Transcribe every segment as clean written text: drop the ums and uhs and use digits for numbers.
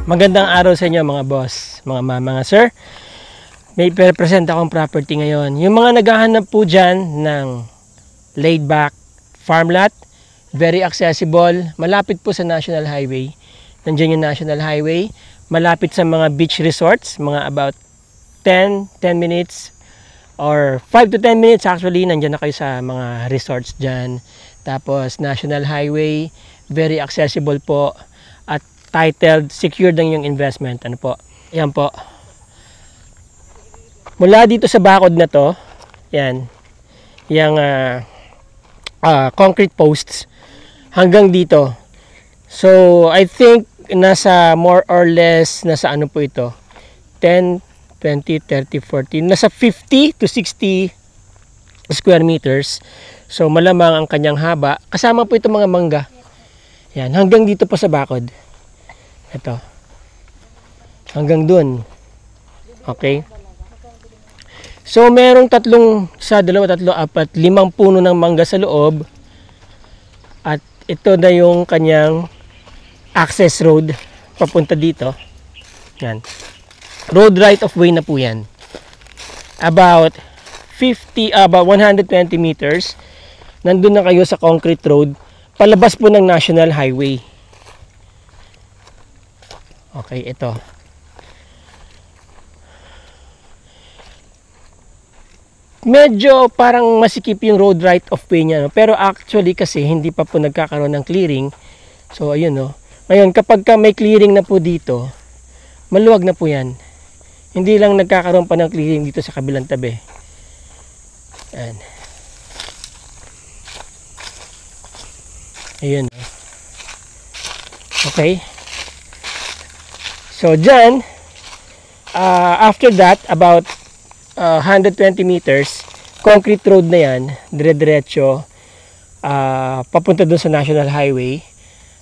Magandang araw sa inyo mga boss, mga mama, mga sir. May present akong property ngayon. Yung mga naghahanap po dyan ng laid back farm lot, very accessible, malapit po sa National Highway. Nandiyan yung National Highway, malapit sa mga beach resorts, mga about 10 minutes or 5 to 10 minutes actually, nandiyan na kayo sa mga resorts dyan. Tapos National Highway, very accessible po. Titled, secured ang yung investment. Ano po? Yan po. Mula dito sa bakod na to, yan, yung concrete posts, hanggang dito. So, I think, nasa more or less, nasa ano po ito? 10, 20, 30, 40, nasa 50 to 60 square meters. So, malamang ang kanyang haba. Kasama po itong mga mangga. Yan, hanggang dito po sa bakod. Ito. Hanggang dun. Okay. So, merong apat, 5 puno ng mangga sa loob. At ito na yung kanyang access road papunta dito. Yan. Road right of way na po yan. About 120 meters. Nandun na kayo sa concrete road. Palabas po ng National Highway. Okay, ito. Medyo parang masikip yung road right of way niya, no? Pero actually kasi hindi pa po nagkakaroon ng clearing. So ayun, no. Ngayon kapag may clearing na po dito, maluwag na po 'yan. Hindi lang nagkakaroon pa ng clearing dito sa kabilang tabi. Yan. Ayun, no? Okay. So dyan, after that, about 120 meters, concrete road na yan, dire-diretso, papunta dun sa National Highway,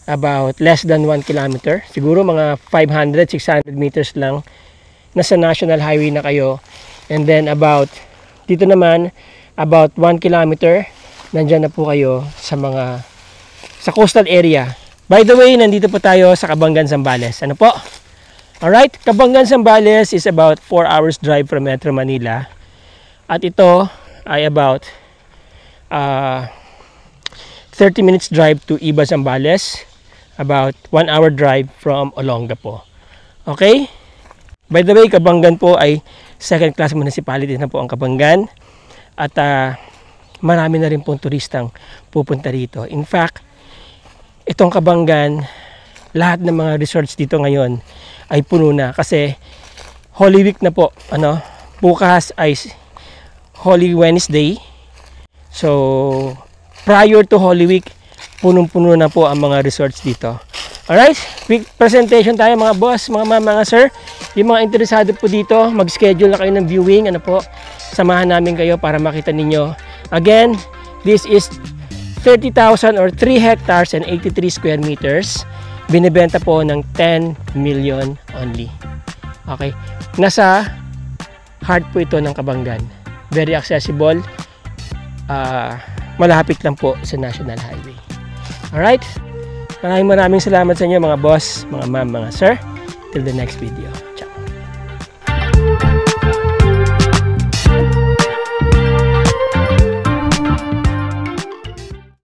about less than 1 kilometer, siguro mga 500-600 meters lang, nasa National Highway na kayo. And then dito naman, about 1 kilometer, nandyan na po kayo sa coastal area. By the way, nandito po tayo sa Cabangan, Zambales. Ano po? Alright, Cabangan, Zambales is about 4 hours drive from Metro Manila. At ito ay about 30 minutes drive to Iba, Zambales. About 1 hour drive from Olongapo. Okay? By the way, Cabangan po ay second class municipality na po ang Cabangan. At marami na rin pong turistang pupunta rito. In fact, itong Cabangan, lahat ng mga resorts dito ngayon ay puno na kasi Holy Week na po. Bukas ay Holy Wednesday. So, prior to Holy Week, punong-puno na po ang mga resorts dito. Alright, quick presentation tayo mga boss, mga sir. Yung mga interesado po dito, mag-schedule na kayo ng viewing. Samahan namin kayo para makita ninyo. Again, this is 30,000 or 3 hectares and 83 square meters. Binibenta po ng 10 million only. Okay. Nasa heart po ito ng Cabangan. Very accessible. Malapit lang po sa National Highway. Alright. Maraming salamat sa inyo mga boss, mga ma'am, mga sir. Till the next video.